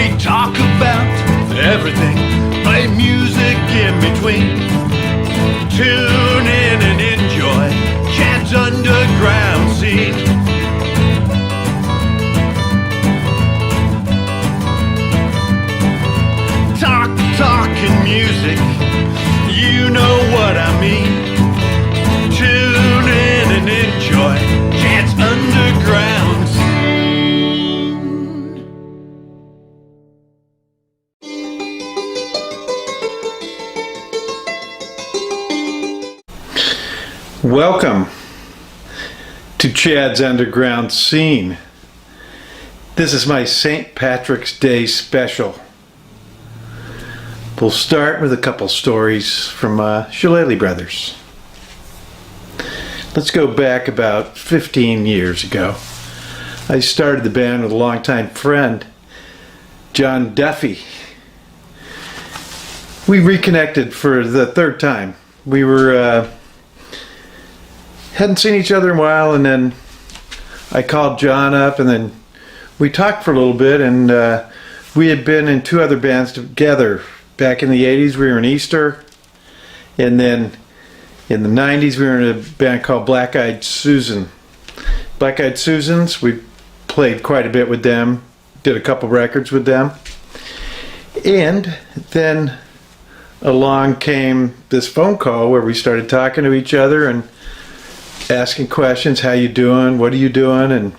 We talk about everything, play music in between. Tune in and enjoy Chad's underground scene. Talking music, you know what I mean. Tune in and enjoy Chad's underground scene. Welcome to Chad's Underground Scene. This is my St. Patrick's Day special. We'll start with a couple stories from Shillelagh Brothers. Let's go back about 15 years ago. I started the band with a longtime friend, John Duffy. We reconnected for the third time. We hadn't seen each other in a while, and then I called John up, and then we talked for a little bit, and we had been in two other bands together. Back in the 80s, we were in Easter, and then in the 90s, we were in a band called Black Eyed Susan. Black Eyed Susans, we played quite a bit with them, did a couple records with them, and then along came this phone call where we started talking to each other and asking questions. How you doing? What are you doing? And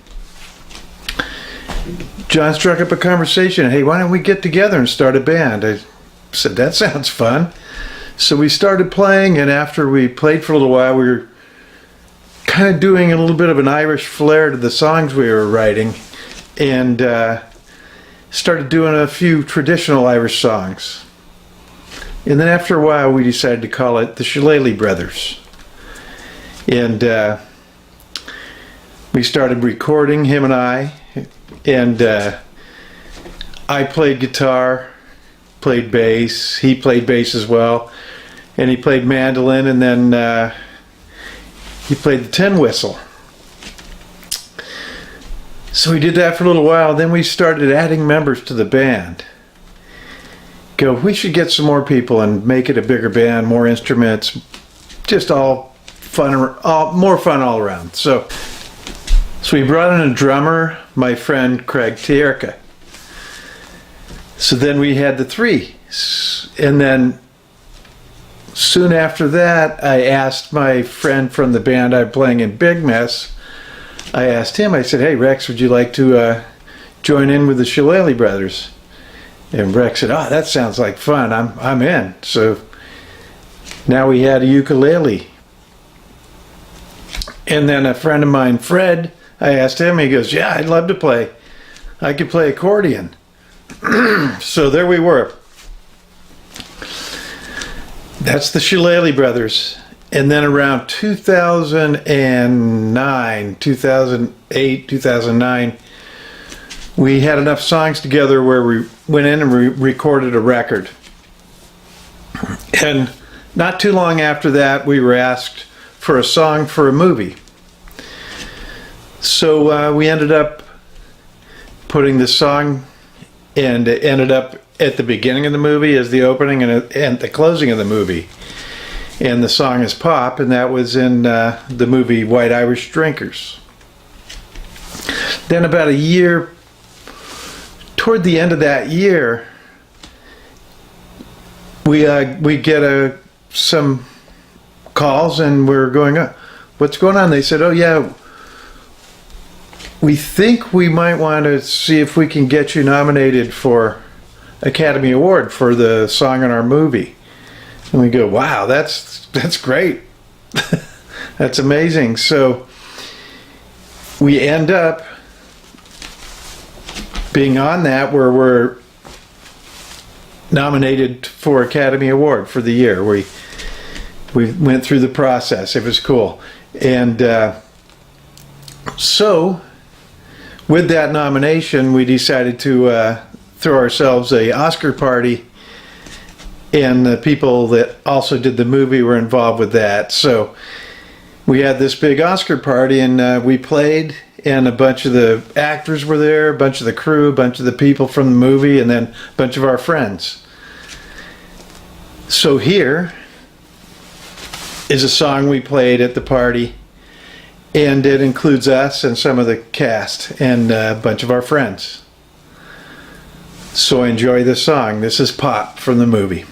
John struck up a conversation. Hey, why don't we get together and start a band? I said, that sounds fun. So we started playing, and after we played for a little while, we were kind of doing a little bit of an Irish flair to the songs we were writing, and started doing a few traditional Irish songs. And then after a while, we decided to call it the Shillelagh Brothers. And we started recording, him and I, and I played guitar, played bass, he played bass as well, and he played mandolin, and then he played the tin whistle. So we did that for a little while. Then we started adding members to the band. We should get some more people and make it a bigger band, more instruments, just all fun, more fun all around. So we brought in a drummer, my friend Craig Tierka. So then we had the three, and then soon after that, I asked my friend from the band I'm playing in Big Mess, I asked him, I said, hey Rex, would you like to join in with the Shillelagh Brothers? And Rex said, oh, that sounds like fun, I'm in. So now we had a ukulele. And then a friend of mine, Fred, I asked him, he goes, yeah, I'd love to play. I could play accordion. So there we were. That's the Shillelagh Brothers. And then around 2009, 2008, 2009, we had enough songs together where we went in and recorded a record. And not too long after that, we were asked for a song for a movie. So we ended up putting the song, and it ended up at the beginning of the movie as the opening and at the closing of the movie. And the song is Pop, and that was in the movie White Irish Drinkers. Then about a year, toward the end of that year, we get some calls, and we're going, what's going on? They said, oh yeah, we think we might want to see if we can get you nominated for Academy Award for the song in our movie. And we go, wow, that's great. That's amazing. So we end up being on that, where we're nominated for Academy Award for the year. We went through the process. It was cool. And so with that nomination, we decided to throw ourselves a Oscar party, and the people that also did the movie were involved with that. So we had this big Oscar party, and we played, and a bunch of the actors were there, a bunch of the crew, a bunch of the people from the movie, and then a bunch of our friends. So here is a song we played at the party, and it includes us and some of the cast and a bunch of our friends. So enjoy this song. This is Pop from the movie.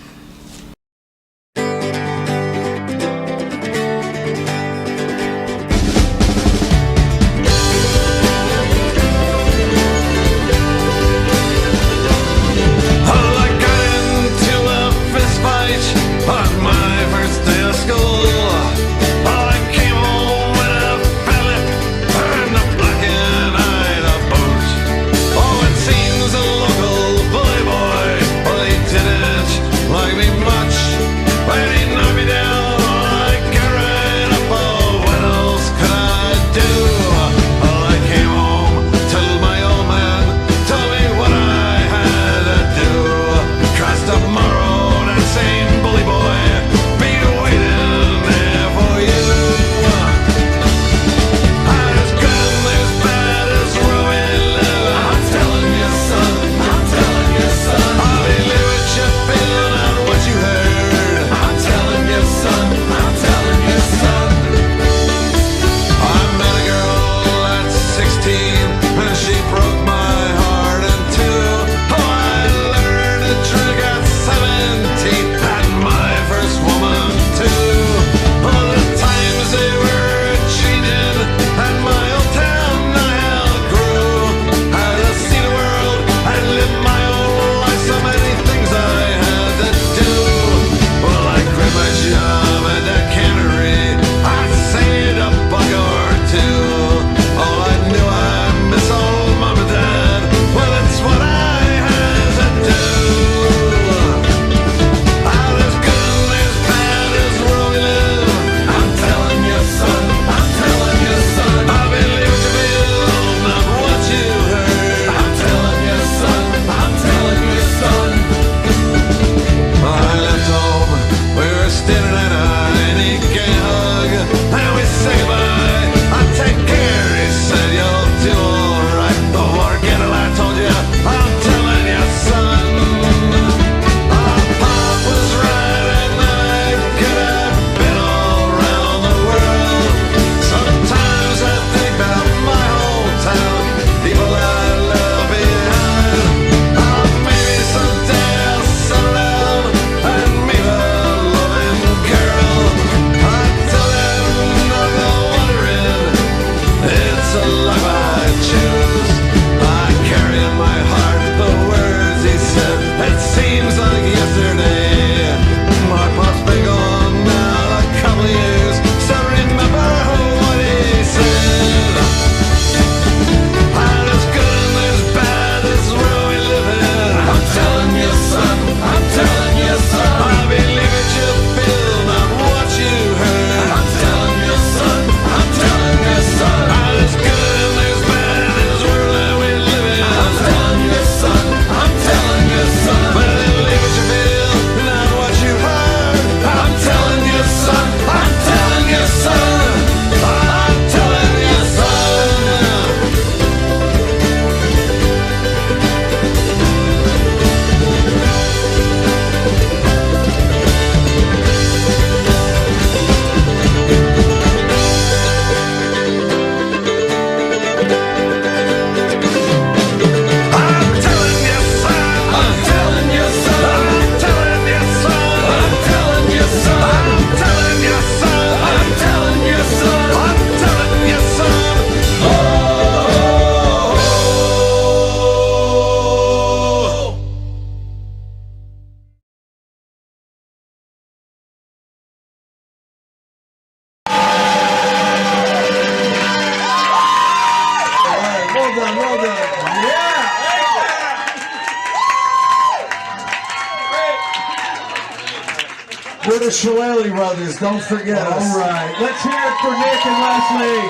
We're the Shillelagh Brothers, don't forget us. All right, let's hear it for Nick and Leslie.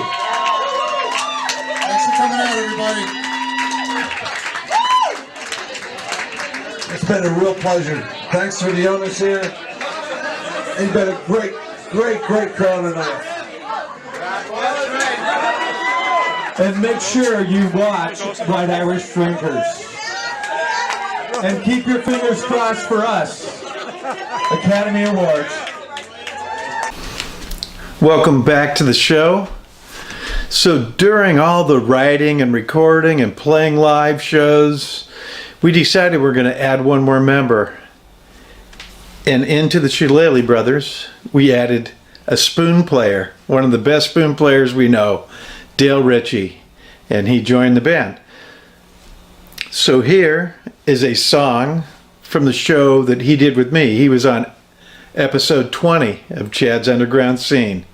Thanks for coming out, everybody. It's been a real pleasure. Thanks for the owners here. You've been a great crowd tonight. And make sure you watch White Irish Drinkers. And keep your fingers crossed for us. Academy Awards. Welcome back to the show. So during all the writing and recording and playing live shows, we decided we're going to add one more member. And into the Shillelagh Brothers, we added a spoon player, one of the best spoon players we know, Dale Ritchie, and he joined the band. So here is a song from the show that he did with me. He was on episode 20 of Chad's Underground Scene.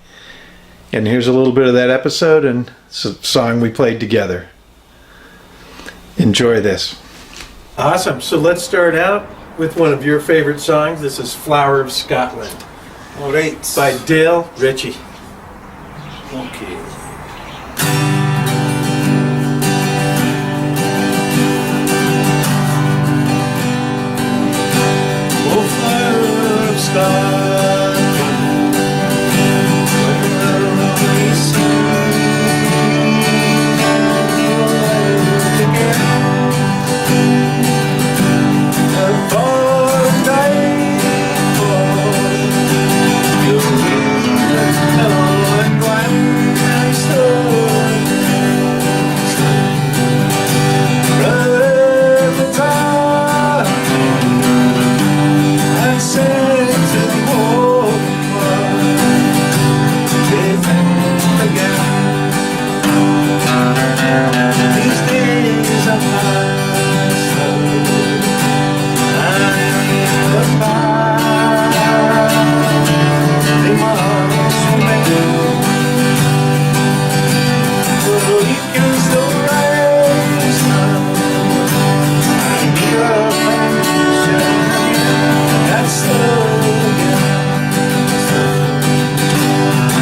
And here's a little bit of that episode and it's a song we played together. Enjoy this. Awesome. So let's start out with one of your favorite songs. This is Flower of Scotland. All right. By Dale Ritchie. Okay. Oh, flower of Scotland, where we sing together, a far night for you and when I stood at the top, I said to hold again. These days are past, I'm the past. They must remain. Well, you can still rise now. I need a pension. That's still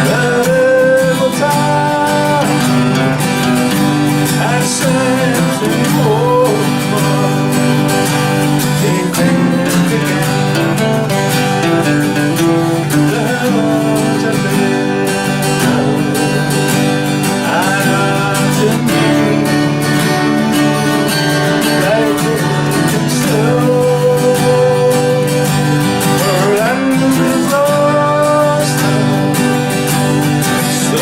little time. I said to hold take things again. The ones I've been, I got to meet. Like it's slow, or I'm lost now. So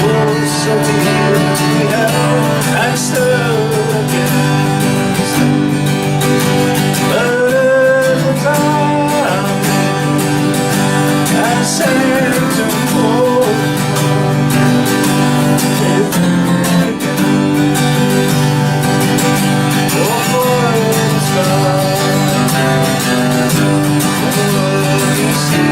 deep, yeah, I stood against them. But at the time, I said to hold if again. Oh, boy, it's gone. Oh, you see.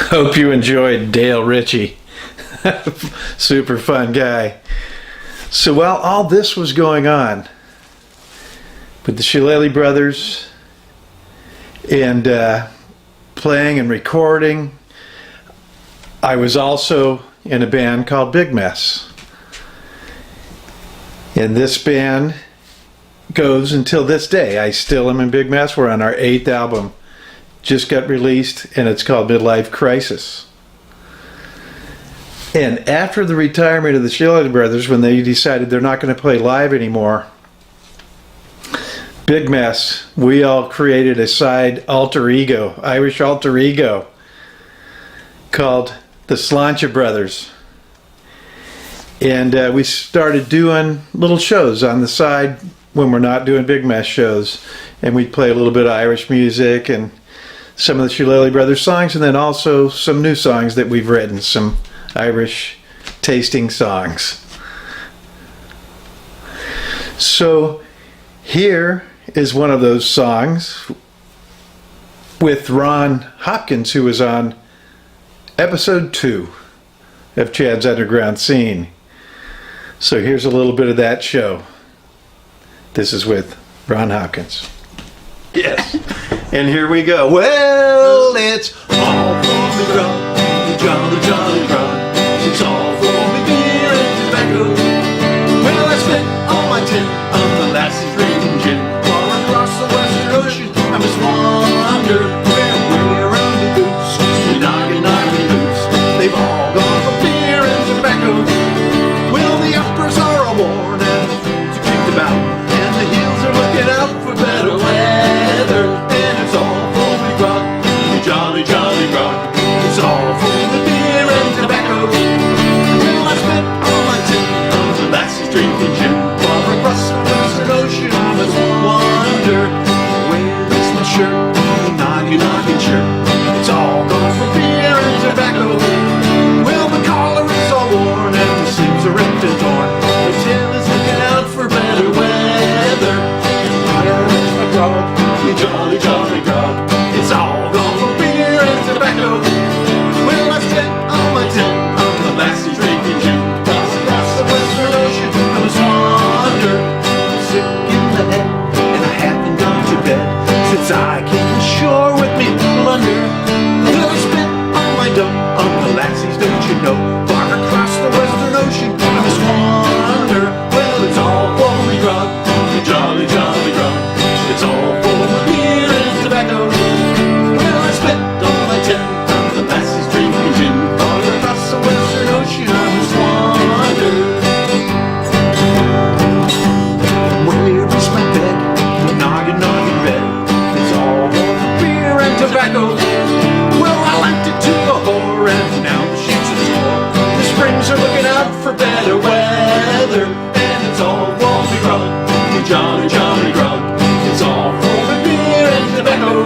Hope you enjoyed Dale Ritchie. Super fun guy. So while all this was going on with the Shillelagh Brothers and playing and recording, I was also in a band called Big Mess. And this band goes until this day. I still am in Big Mess. We're on our 8th album. Just got released, and it's called Midlife Crisis. And after the retirement of the Shillelagh Brothers, when they decided they're not going to play live anymore, Big Mess, we all created a side alter ego, Irish alter ego, called the Sláinte Brothers. And we started doing little shows on the side when we're not doing Big Mess shows. And we'd play a little bit of Irish music and some of the Shillelagh Brothers songs, and then also some new songs that we've written, some Irish tasting songs. So here is one of those songs with Ron Hopkins, who was on episode 2 of Chad's Underground Scene. So here's a little bit of that show. This is with Ron Hopkins. Yes. And here we go. Well, it's all for me grub, the jolly, jolly grub. It's all for me beer and tobacco. Well, I spent all my tin on the lassie's drinking gin. Far across the western ocean, I must wander. Where we're on the goose, we noggin loose. They've all gone for beer and tobacco. Well, the uppers are all worn and the fools are kicked about. And the heels are looking out for better weather. And it's all for me grog, the jolly, jolly grog. It's all for the beer and tobacco. Well, I spent all my tin on the lassie's drinking gin. Far across the western ocean, I must wander. Where is my shirt? The noggin shirt. It's all gone for beer and tobacco. Well, the collar is all worn and the seams are ripped and torn. The tin is looking out for better weather. And where is my grog? The jolly, jolly grog. It's all gone for beer and tobacco. Well, I spent all my tin on the lassie's drinking gin. Across the western ocean, I must wander. I'm sick in the head and I haven't gone to bed since I came ashore with me plunder. Well, I spent all my dough on the lassies, don't you know? Far across the western ocean, I must wander. Well, it's all for me grog, the jolly, jolly grog. It's all for the beer and tobacco. Well, I spent all my tin on the lassies drinking gin. Far across the western ocean, I must wander. Where is my bed? The noggin bed. It's all for the beer and tobacco. Well, I lent it to a whore and now she's a tour. The springs are looking out for better weather. And it's all for me grog, the jolly, jolly grog. It's all for the beer and tobacco.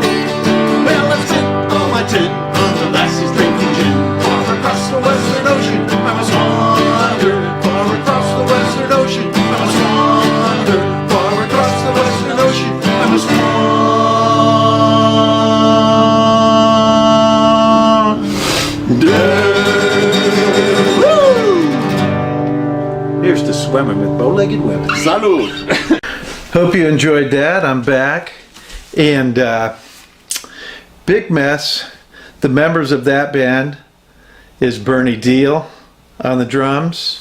Well, I've spent all my tin on the lassie's drinking gin. Far across the western ocean, I must wander. Far across the western ocean, I must wander. Far across the western ocean, I must wander. Woo! Here's to swimming with bow-legged women. Salud. Hope you enjoyed that. I'm back. And Big Mess, the members of that band is Bernie Deal on the drums.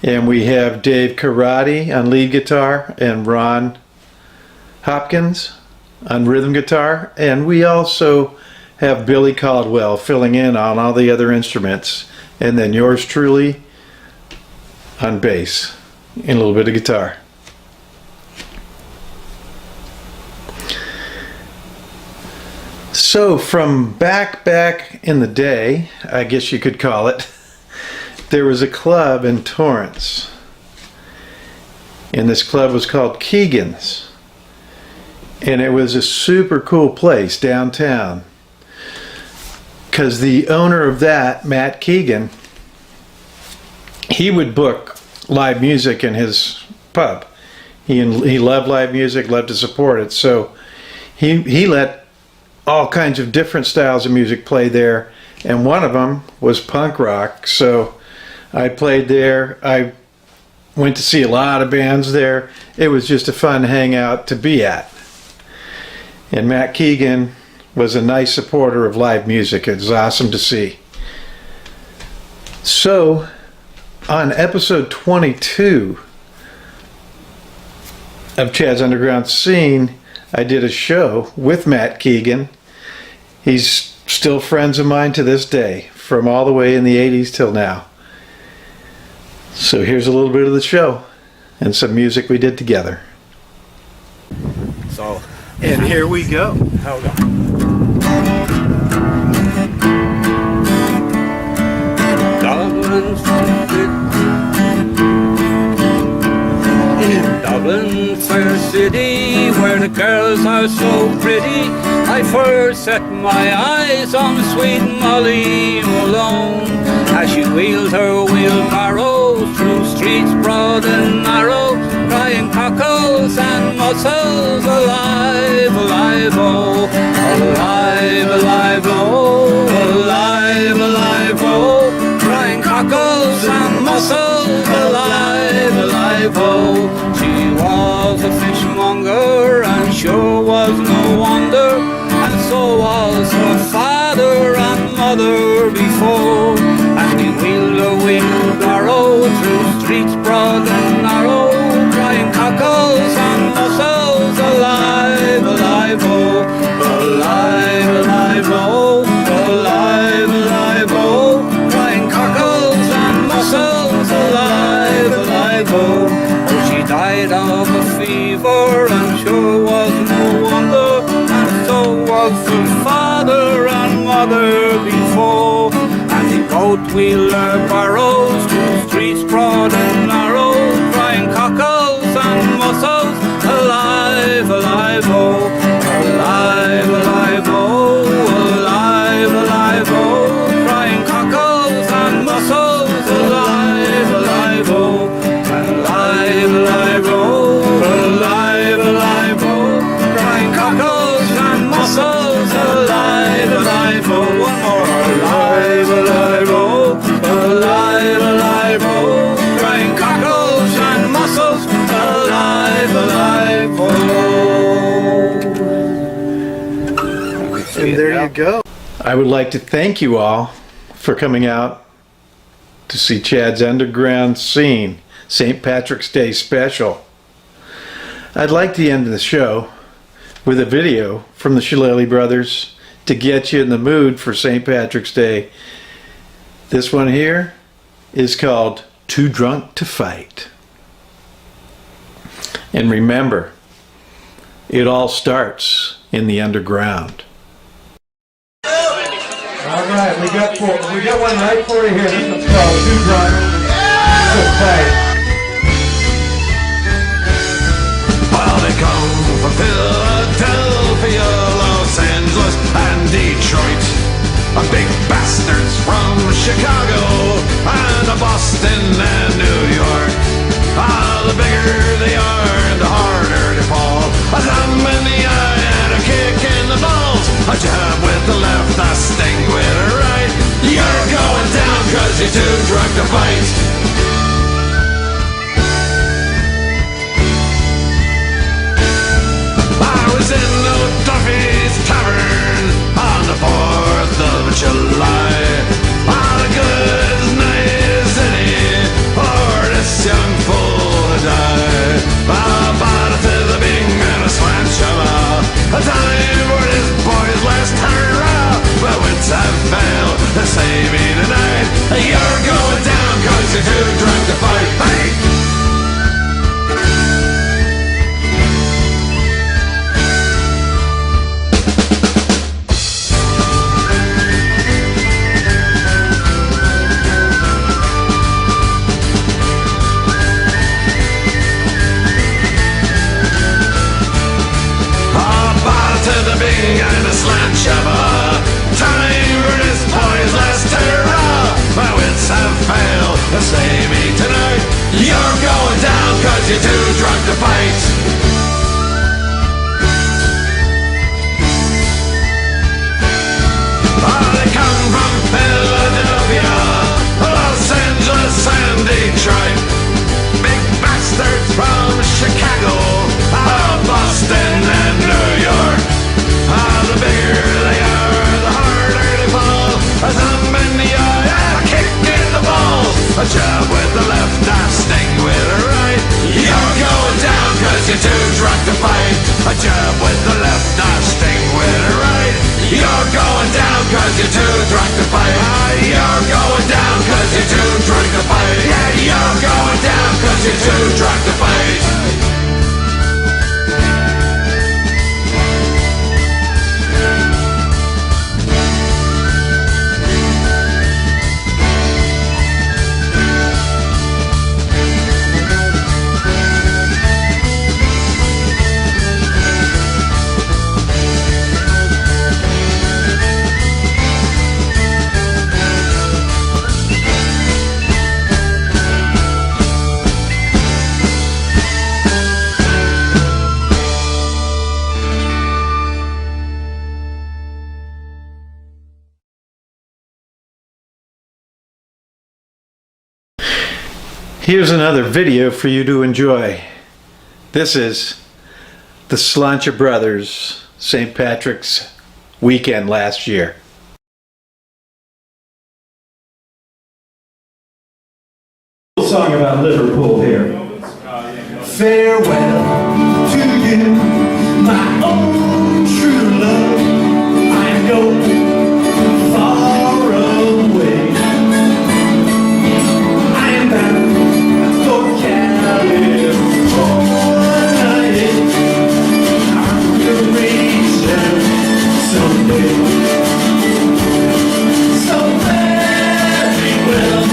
And we have Dave Karate on lead guitar and Ron Hopkins on rhythm guitar. And we also have Billy Caldwell filling in on all the other instruments. And then yours truly on bass and a little bit of guitar. So from back in the day, I guess you could call it, there was a club in Torrance. And this club was called Keegan's. And it was a super cool place downtown. Because the owner of that, Matt Keegan, he would book live music in his pub. He loved live music, loved to support it. So he let all kinds of different styles of music play there, and one of them was punk rock. So I played there. I went to see a lot of bands there. It was just a fun hangout to be at. And Matt Keegan was a nice supporter of live music. It was awesome to see. So on episode 22 of Chad's Underground Scene, I did a show with Matt Keegan. He's still friends of mine to this day, from all the way in the 80s till now. So here's a little bit of the show and some music we did together. So, And here we go. hold on. Dublin's in Dublin, fair city, where the girls are so pretty, I first set my eyes on sweet Molly Malone, as she wheels her wheelbarrow through streets broad and narrow, crying cockles and mussels, alive, alive, oh, alive, alive, oh, alive, alive, oh, crying was no wonder, and so was her father and mother before. And we wheeled a wheelbarrow through streets broad and narrow, crying cockles and mussels, alive, alive, oh, alive, alive, oh, alive, alive, oh, crying cockles and mussels, alive, alive, oh. Oh, she died of a fever, and sure was no wonder, and so was her father and mother before. And the goat-wheeler barrows through streets broad and narrow, crying cockles and mussels, alive, alive, oh, alive, alive, oh, alive, alive, oh, crying cockles and mussels, alive, alive, oh, alive, alive, oh, alive, alive, oh, crying cockles and mussels, alive, alive, oh, one more, alive, alive, oh, alive, alive, oh, crying cockles and mussels, alive, alive, oh. And there you go. I would like to thank you all for coming out to see Chad's Underground Scene St. Patrick's Day special. I'd like to end the show with a video from the Shillelagh Brothers to get you in the mood for St. Patrick's Day. This one here is called Too Drunk to Fight. And remember, it all starts in the underground. All right, we got one right for you here. This one's called Too Drunk to Fight. Well, they come from Philadelphia, Los Angeles, and Detroit. Big bastards from Chicago, and Boston and New York. The bigger they are, the harder they fall. A thumb in the eye and a kick in the balls. A jab with the left, a sting with the right. You're going down 'cause you're too drunk to fight. I was in O'Duffy's Tavern on the 4th of July. On a good night is any for this young fool to die. I bought it to the Bing and a slant shove. A time for this boy's last hurrah. But wits have failed to save me tonight. You're going down 'cause you're too drunk to fight. Hey! And a slant shover. Time for this boy's last hurrah. My wits have failed to save me tonight. You're going down 'cause you're too drunk to fight. They come from Philadelphia, Los Angeles and Detroit. Big bastards from Chicago, Boston and New York. The bigger they are, the harder they fall. A thumb in the eye, a kick in the balls. A jab with the left, a sting with the right. You're going down 'cause you're too drunk to fight. A jab with the left, a sting with the right. You're going down 'cause you're too drunk to fight. You're going down 'cause you're too drunk to fight. Yeah, you're going down 'cause you're too drunk to fight. Here's another video for you to enjoy. This is the Sláinte Brothers St. Patrick's weekend last year. Song about Liverpool here. Farewell to you, my own true love. I go far away. I am bound for California. I will reach there someday. So very well.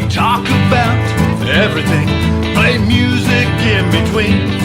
Talk about everything, play music in between.